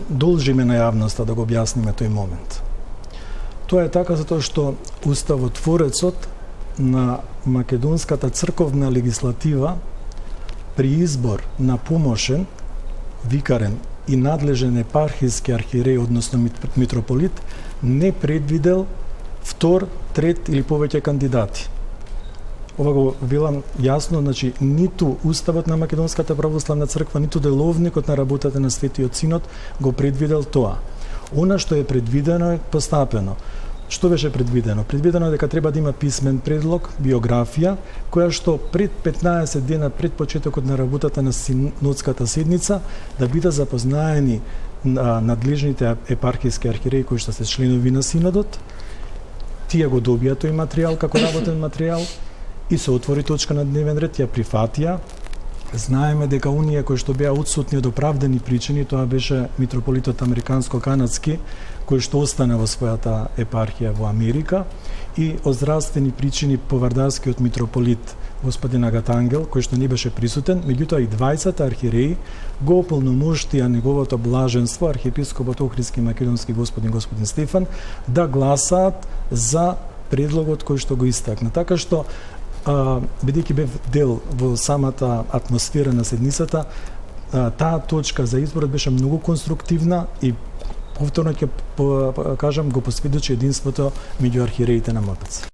должиме на јавноста да го објасниме тој момент. Тоа е така затоа што уставотворецот на македонската црковна легислатива при избор на помошен, викарен и надлежен епархиски архиереј, односно митрополит, не предвидел втор, трет или повеќе кандидати. Ова го велам јасно, значи ниту уставот на Македонската православна црква, ниту деловникот на работата на Светиот Синод го предвидел тоа. Она што е предвидено е постапено. Што беше предвидено? Предвидено е дека треба да има писмен предлог, биографија, која што пред 15 дена пред почетокот на работата на синодската седница да бидат запознаени надлежните епархиски архиереи кои што се членови на синодот. Тие го добија тој материјал како работен материјал и се отвори точка на дневен ред, ја прифатија. Знаеме дека оние кои што беа отсутни од оправдани причини, тоа беше митрополитот американско-канадски, кој што остана во својата епархија во Америка, и од здравствени причини повардарскиот митрополит господин Агатангел, кој што не беше присутен, меѓутоа и 20 архиереи го ополномоштија неговото блаженство, архиепископот Охридски македонски господин Стефан, да гласаат за предлогот кој што го истакна. Така што, бидејќи бев дел во самата атмосфера на седницата, таа точка за изборот беше многу конструктивна и повторно ќе кажам го посведочи единството меѓу архиереите на МПЦ.